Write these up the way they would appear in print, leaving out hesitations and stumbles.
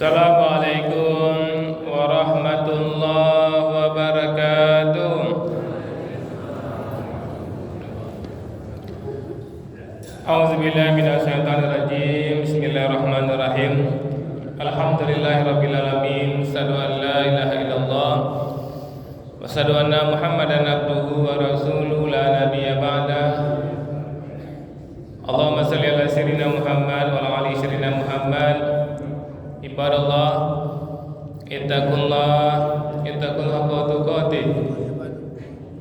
Assalamualaikum warahmatullahi wabarakatuh. A'udzubillahi minasyaitonir rajim. Bismillahirrahmanirrahim. Alhamdulillahirabbil alamin. Asyhadu an la ilaha illallah wa asyhadu anna Muhammadan abduhu wa rasuluhu la nabiyya ba'da. Allahumma shalli ala sayyidina Muhammad wa ala ali sayyidina Muhammad. Ibadallah, ittaqullah haqqa tuqatih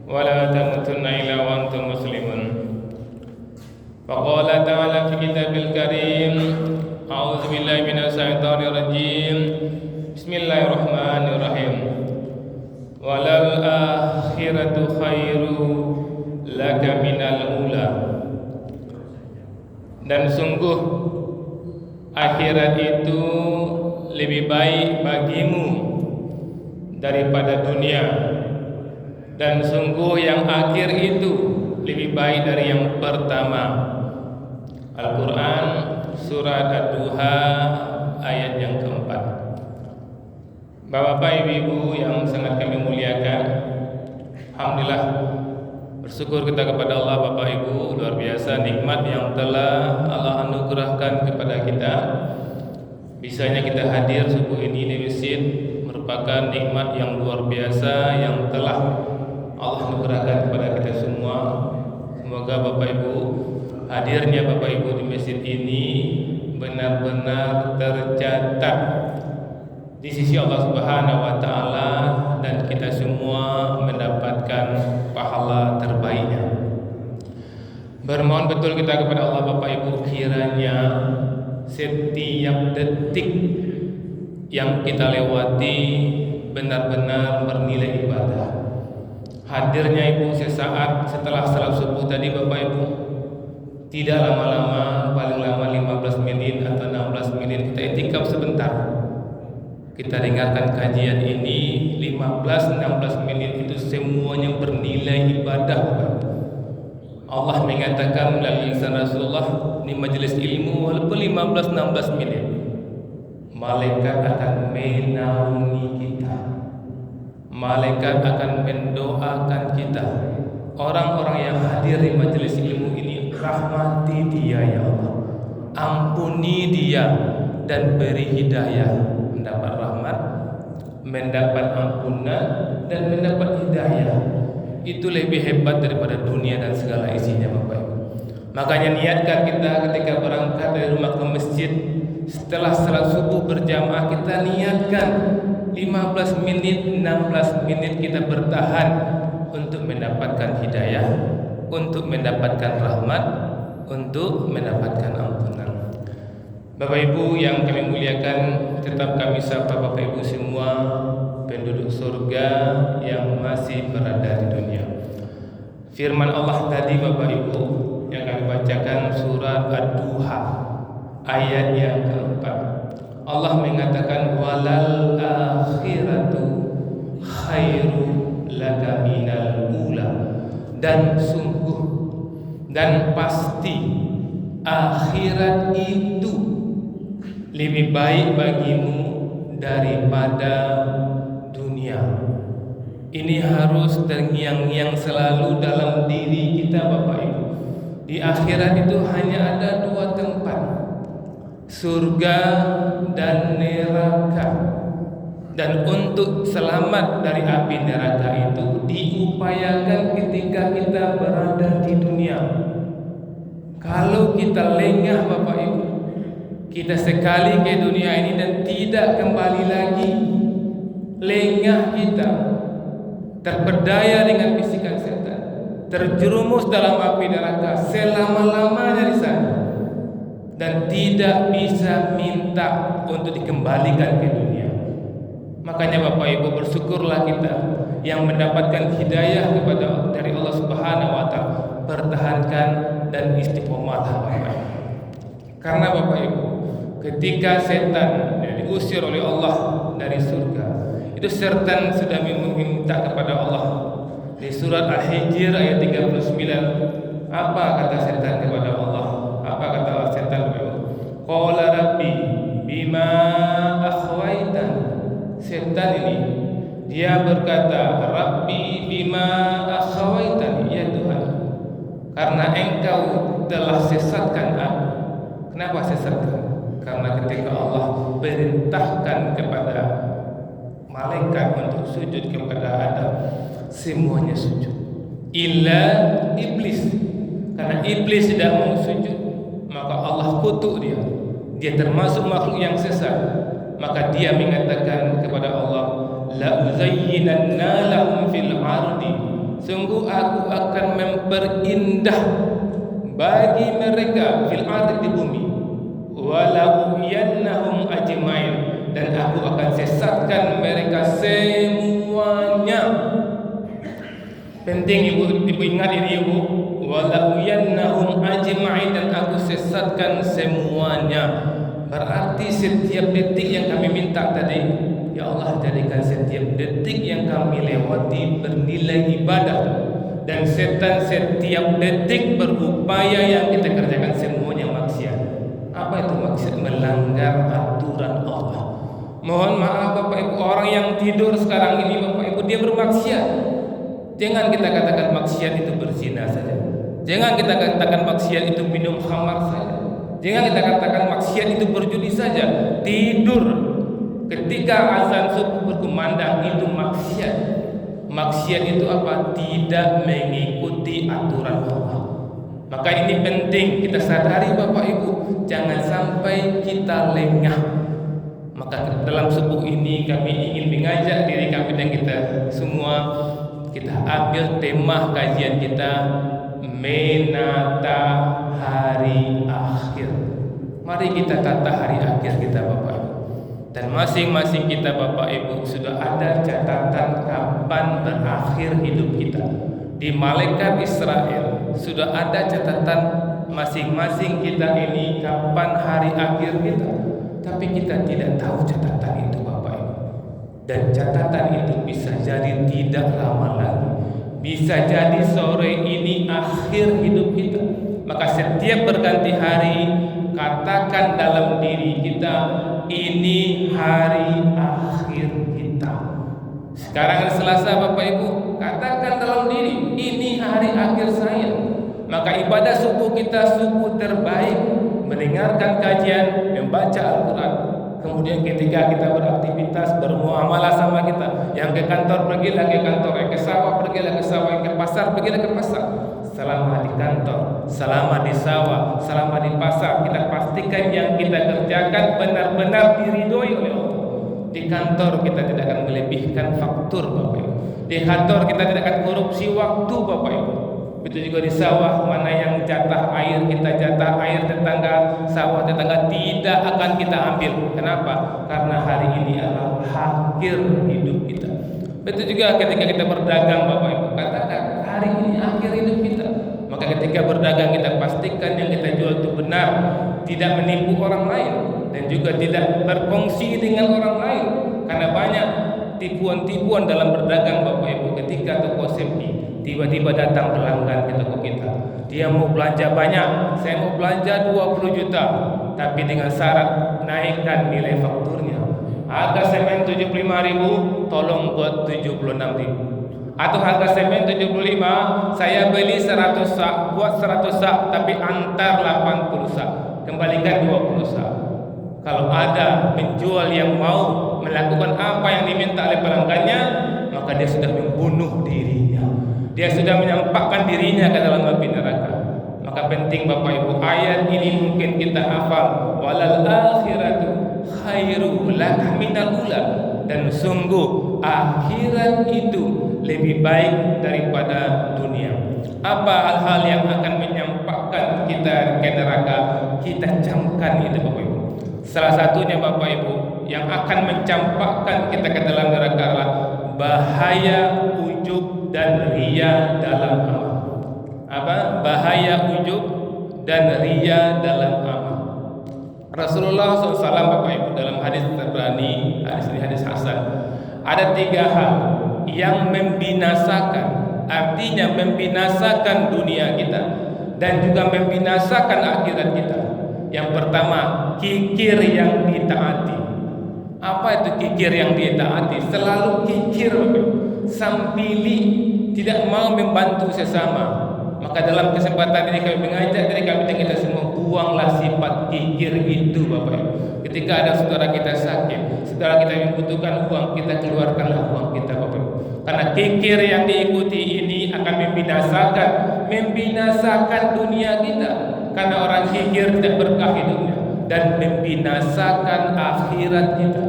wa la tamutunna illa wa antum muslimun. Faqala ta'ala fi kitabil karim, a'udzu billahi minasy syaithanir rajim. Bismillahirrahmanirrahim. Walal akhiratu khairu laka minal ula. Dan sungguh akhirat itu lebih baik bagimu daripada dunia, dan sungguh yang akhir itu lebih baik dari yang pertama. Al-Quran Surat Ad-Duha ayat yang keempat. Bapak ibu yang sangat kami muliakan, alhamdulillah, bersyukur kita kepada Allah. Bapak ibu, luar biasa nikmat yang telah Allah anugerahkan kepada kita. Bisanya kita hadir subuh ini di masjid merupakan nikmat yang luar biasa yang telah Allah anugerahkan kepada kita semua. Semoga Bapak Ibu, hadirnya Bapak Ibu di masjid ini benar-benar tercatat di sisi Allah Subhanahu wa taala, dan kita semua mendapatkan pahala terbaiknya. Bermohon betul kita kepada Allah Bapak Ibu, kiranya setiap detik yang kita lewati benar-benar bernilai ibadah. Hadirnya Ibu sesaat setelah salat subuh tadi Bapak Ibu, tidak lama-lama, paling lama 15 menit atau 16 menit kita i'tikaf sebentar. Kita dengarkan kajian ini 15-16 menit, itu semuanya bernilai ibadah. Allah mengatakan melalui lisan Rasulullah di majelis ilmu, walaupun 15-16 menit, malaikat akan menaungi kita, malaikat akan mendoakan kita. Orang-orang yang hadir di majelis ilmu ini, rahmati dia ya Allah, ampuni dia dan beri hidayah, mendapat rahmat, mendapat ampunan, dan mendapat hidayah. Itu lebih hebat daripada dunia dan segala isinya Bapak Ibu. Makanya niatkan kita ketika berangkat dari rumah ke masjid, setelah salat subuh berjamaah, kita niatkan 15 menit, 16 menit kita bertahan untuk mendapatkan hidayah, untuk mendapatkan rahmat, untuk mendapatkan ampunan. Bapak Ibu yang kami muliakan, tetap kami sapa Bapak Ibu semua penduduk surga yang masih berada di dunia. Firman Allah tadi Bapak Ibu yang kami bacakan surat Ad-Duha ayat yang keempat. Allah mengatakan walal akhiratu khairu laka minal ula. Dan sungguh dan pasti akhirat itu lebih baik bagimu daripada dunia. Ini harus terngiang-ngiang selalu dalam diri kita Bapak Ibu. Di akhirat itu hanya ada dua tempat, surga dan neraka. Dan untuk selamat dari api neraka itu diupayakan ketika kita berada di dunia. Kalau kita lengah Bapak Ibu, kita sekali ke dunia ini dan tidak kembali lagi, lengah kita, terpedaya dengan bisikan setan, terjerumus dalam api neraka selama-lamanya di sana, dan tidak bisa minta untuk dikembalikan ke dunia. Makanya Bapak Ibu, bersyukurlah kita yang mendapatkan hidayah dari Allah Subhanahu wa taala. Pertahankan dan istiqomahlah Bapak Ibu. Karena Bapak Ibu, ketika setan diusir oleh Allah dari surga, itu setan sudah meminta kepada Allah. Di surat Al-Hijr ayat 39, apa kata setan kepada Allah? Apa kata setan? Qala rabbi bima Rabbi bima akhawaitani, ya Tuhan, karena Engkau telah sesatkan aku. Kenapa sesatkan? Karena ketika Allah perintahkan kepada malaikat untuk sujud kepada Adam, semuanya sujud, illa iblis. Karena iblis tidak mau sujud, maka Allah kutuk dia. Dia termasuk makhluk yang sesat. Maka dia mengatakan kepada Allah, la uzayyinanna lahum fil ardi, sungguh aku akan memperindah bagi mereka fil ardi, di bumi, wala uyannahum ajmain, dan aku akan sesatkan mereka semuanya. Penting ibu ingat ini ibu, wala uyannahum ajmain, dan aku sesatkan semuanya. Berarti setiap detik yang kami minta tadi, ya Allah, jadikan setiap detik yang kami lewati bernilai ibadah. Dan setan setiap detik berupaya yang kita kerjakan semuanya maksiat. Apa itu maksiat? Melanggar aturan Allah. Mohon maaf Bapak Ibu, orang yang tidur sekarang ini Bapak Ibu, dia bermaksiat. Jangan kita katakan maksiat itu berzina saja. Jangan kita katakan maksiat itu minum khamar saja. Jangan kita katakan maksiat itu berjudi saja. Tidur ketika azan subuh berkumandang itu maksiat. Maksiat itu apa? Tidak mengikuti aturan Allah. Maka ini penting kita sadari Bapak Ibu, jangan sampai kita lengah. Maka dalam subuh ini kami ingin mengajak diri kami dan kita semua, kita ambil tema kajian kita, menata hari akhir. Mari kita tata hari akhir kita Bapak Ibu. Dan masing-masing kita Bapak Ibu sudah ada catatan kapan berakhir hidup kita. Di malaikat Israel sudah ada catatan masing-masing kita ini kapan hari akhir kita. Tapi kita tidak tahu catatan itu Bapak Ibu. Dan catatan itu bisa jadi tidak lama lagi. Bisa jadi sore ini akhir hidup kita. Maka setiap berganti hari, katakan dalam diri kita, ini hari akhir kita. Sekarang hari Selasa Bapak Ibu, katakan dalam diri, ini hari akhir saya. Maka ibadah subuh kita subuh terbaik, mendengarkan kajian, membaca Al-Quran. Kemudian ketika kita beraktivitas, bermuamalah sama kita, yang ke kantor pergilah ke kantor, yang ke sawah pergilah ke sawah, yang ke pasar pergilah ke pasar. Selama di kantor, selama di sawah, selama di pasar, kita pastikan yang kita kerjakan benar-benar diridhoi oleh Allah. Di kantor kita tidak akan melebihkan faktur Bapak Ibu. Di kantor kita tidak akan korupsi waktu Bapak Ibu. Begitu juga di sawah, mana yang jatah air kita jatah air tetangga, sawah tetangga tidak akan kita ambil. Kenapa? Karena hari ini adalah akhir hidup kita. Begitu juga ketika kita berdagang Bapak Ibu, katakan hari ini akhir hidup kita. Maka ketika berdagang kita pastikan yang kita jual itu benar, tidak menipu orang lain, dan juga tidak berkongsi dengan orang lain. Karena banyak tipuan-tipuan dalam berdagang Bapak Ibu. Ketika toko sepi, tiba-tiba datang pelanggan ke toko kita, dia mau belanja banyak, saya mau belanja 20 juta, tapi dengan syarat naikkan nilai fakturnya. Harga semen 75.000, tolong buat 76.000. Atau harga semen 75, saya beli 100 sak, buat 100 sak, tapi antar 80 sak, kembalikan 20 sak. Kalau ada penjual yang mau melakukan apa yang diminta oleh pelanggannya, maka dia sudah membunuh dirinya. Dia sudah menyampakkan dirinya ke dalam api neraka. Maka penting Bapak Ibu, ayat ini mungkin kita hafal, walal akhiratu khairu laka minal ula, dan sungguh akhirat itu lebih baik daripada dunia. Apa hal-hal yang akan menyampakkan kita ke neraka? Kita camkan itu Bapak Ibu. Salah satunya Bapak Ibu yang akan mencampakkan kita ke dalam neraka adalah bahaya ujub dan riya dalam amal. Apa? Bahaya ujub dan riya dalam amal. Rasulullah SAW Bapak Ibu dalam hadis Tabrani, hadis ini hadis hasan, ada 3 hal yang membinasakan, artinya membinasakan dunia kita dan juga membinasakan akhirat kita. Yang pertama, kikir yang ditaati. Apa itu kikir yang ditaati? Selalu kikir, sampili, tidak mau membantu sesama. Maka dalam kesempatan ini kami mengajak diri kami dan kita semua, buanglah sifat kikir itu Bapak Ibu. Ketika ada saudara kita sakit, saudara kita membutuhkan uang, kita keluarkanlah uang kita Bapak Ibu. Karena kikir yang diikuti ini akan membinasakan dunia kita. Karena orang kikir tidak berkah hidupnya dan membinasakan akhirat kita.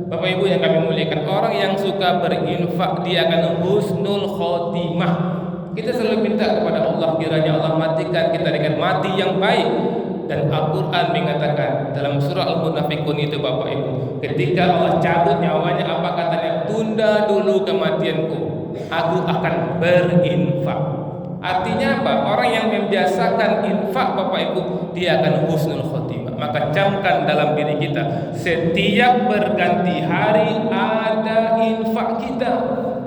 Bapak Ibu yang kami muliakan, orang yang suka berinfak dia akan husnul khotimah. Kita selalu minta kepada Allah, kiranya Allah matikan kita dengan mati yang baik. Dan Al-Quran mengatakan dalam surah Al-Munafiqun itu Bapak Ibu, ketika Allah cabut nyawanya, apa katanya? Tunda dulu kematianku, aku akan berinfak. Artinya apa? Orang yang membiasakan infak Bapak Ibu, dia akan husnul khotimah. Maka camkan dalam diri kita, setiap berganti hari ada infak kita.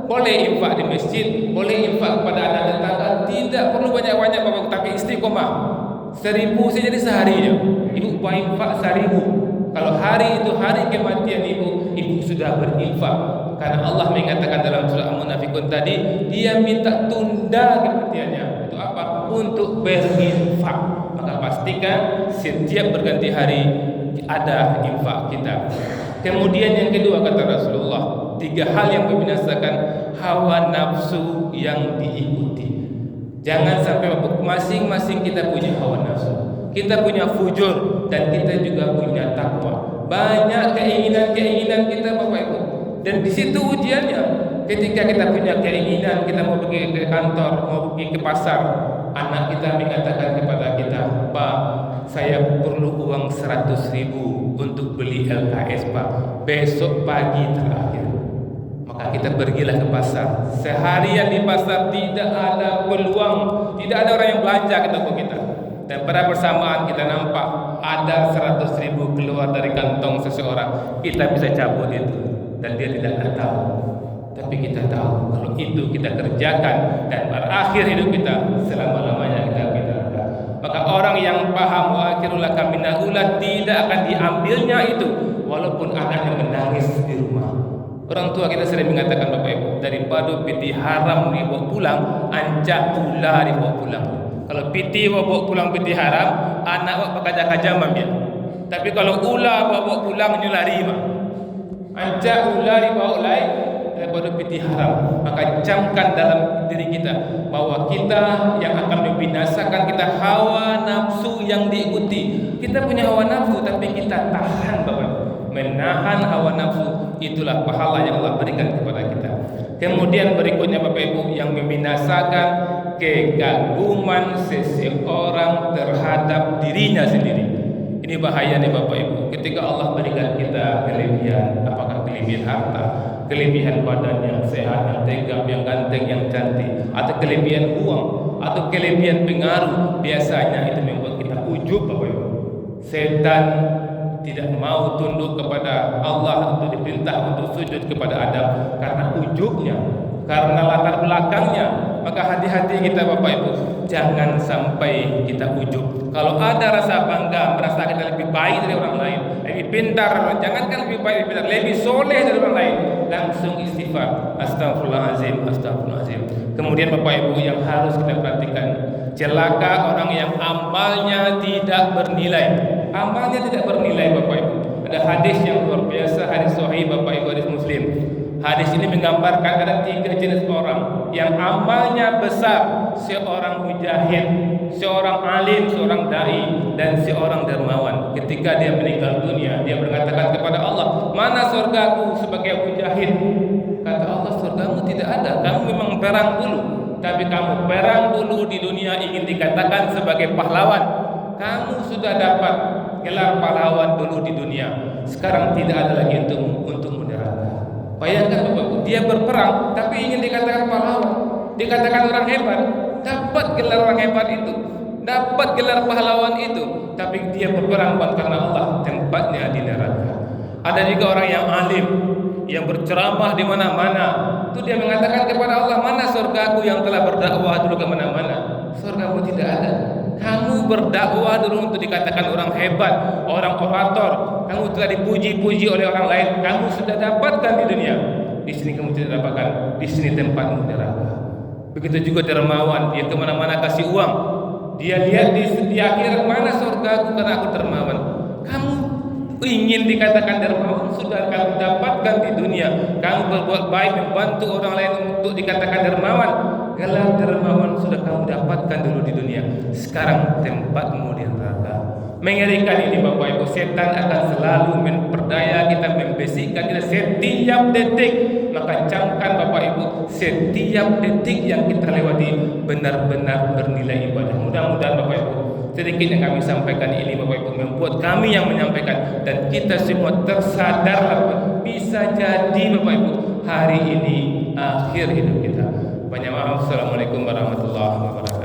Boleh infak di masjid, boleh infak kepada anak tetangga, tidak perlu banyak-banyak Bapak, tapi istiqomah. 1.000 saja di seharinya. Ibu infak 1.000. Kalau hari itu hari kematian ibu sudah berinfak. Karena Allah mengatakan dalam surah Al-Munafiqun tadi, dia minta tunda kematiannya. Untuk apa? Untuk berinfak. Maka pastikan setiap berganti hari ada infak kita. Kemudian yang kedua kata Rasulullah, 3 hal yang membinasakan hawa nafsu yang diikuti. Jangan sampai masing-masing kita punya hawa nafsu, kita punya fujur, dan kita juga punya takwa. Banyak keinginan-keinginan kita Bapak Ibu, dan di situ ujiannya. Ketika kita punya keinginan, kita mau pergi ke kantor, mau pergi ke pasar, anak kita mengatakan kepada kita, Pak, saya perlu uang 100.000 untuk beli LKS Pak, besok pagi terakhir. Maka kita pergilah ke pasar. Seharian di pasar tidak ada peluang, tidak ada orang yang belanja ke toko kita. Dan pada bersamaan kita nampak ada 100.000 keluar dari kantong seseorang. Kita bisa cabut itu dan dia tidak tahu. Tapi kita tahu kalau itu kita kerjakan dan berakhir hidup kita selama-lamanya kita neraka. Maka orang yang paham wa akhirul laka minal tidak akan diambilnya itu walaupun anaknya menangis di rumah. Orang tua kita sering mengatakan Bapak Ibu, daripada piti haram dibawa pulang, anjak pula dibawa pulang. Kalau piti bawa pulang piti haram, anak bawa kaja-kaja mamia. Tapi kalau ular bawa pulang nyelari mah. Anjak ular dibawa lain daripada piti haram. Maka camkan dalam diri kita bahwa kita yang akan membinasakan kita hawa nafsu yang diikuti. Kita punya hawa nafsu tapi kita tahan Bapak Ibu. Menahan hawa nafsu, itulah pahala yang Allah berikan kepada kita. Kemudian berikutnya Bapak Ibu, yang membinasakan kekaguman seseorang terhadap dirinya sendiri. Ini bahaya nih Bapak Ibu. Ketika Allah berikan kita kelebihan, apakah kelebihan harta, kelebihan badan yang sehat, yang tegap, yang ganteng, yang cantik, atau kelebihan uang, atau kelebihan pengaruh, biasanya itu membuat kita ujub Bapak Ibu. Setan tidak mau tunduk kepada Allah untuk diperintah untuk sujud kepada Adam karena ujubnya, karena latar belakangnya. Maka hati-hati kita Bapak Ibu, jangan sampai kita ujub. Kalau ada rasa bangga, merasa kita lebih baik dari orang lain, lebih pintar, jangankan lebih baik, lebih pintar, lebih soleh dari orang lain, langsung istighfar, astagfirullahaladzim, astagfirullahaladzim. Kemudian Bapak Ibu yang harus kita perhatikan, celaka orang yang amalnya tidak bernilai. Amalnya tidak bernilai Bapak Ibu. Ada hadis yang luar biasa, hadis sahih Bapak Ibu, hadis Muslim. Hadis ini menggambarkan ada 3 jenis orang yang amalnya besar, seorang mujahid, seorang alim, seorang dai, dan seorang dermawan. Ketika dia meninggal dunia, dia berkatakan kepada Allah, mana surgaku sebagai mujahid? Kata Allah, surgamu tidak ada. Kamu memang perang dulu, tapi kamu perang dulu di dunia ingin dikatakan sebagai pahlawan. Kamu sudah dapat gelar pahlawan dulu di dunia. Sekarang tidak ada lagi untuk neraka. Bayangkan Bapak, dia berperang tapi ingin dikatakan pahlawan, dikatakan orang hebat, dapat gelar orang hebat itu, dapat gelar pahlawan itu, tapi dia berperang karena Allah, tempatnya di neraka. Ada juga orang yang alim, yang berceramah di mana-mana, itu dia mengatakan kepada Allah, mana surgaku yang telah berdakwah dulu ke mana-mana? Surgamu tidak ada. Kamu berdakwah dulu untuk dikatakan orang hebat, orang orator. Kamu telah dipuji-puji oleh orang lain. Kamu sudah dapatkan di dunia. di sini kamu tidak dapatkan, di sini tempatmu neraka. Begitu juga dermawan, dia kemana-mana kasih uang, dia lihat di akhirat mana surga aku karena aku dermawan. Kamu ingin dikatakan dermawan, sudah kamu dapatkan di dunia. Kamu berbuat baik, membantu orang lain untuk dikatakan dermawan. Gelar dermawan sudah kamu dapatkan dulu di dunia. Sekarang tempatmu di neraka. Mengerikan ini Bapak Ibu, setan akan selalu memperdaya kita, membisikkan kita setiap detik. Maka camkan Bapak Ibu, setiap detik yang kita lewati benar-benar bernilai ibadah. Mudah-mudahan Bapak Ibu, sedikit yang kami sampaikan ini Bapak Ibu membuat kami yang menyampaikan dan kita semua tersadar bisa jadi Bapak Ibu hari ini akhir hidup kita. Banyak maaf. Assalamualaikum warahmatullahi wabarakatuh.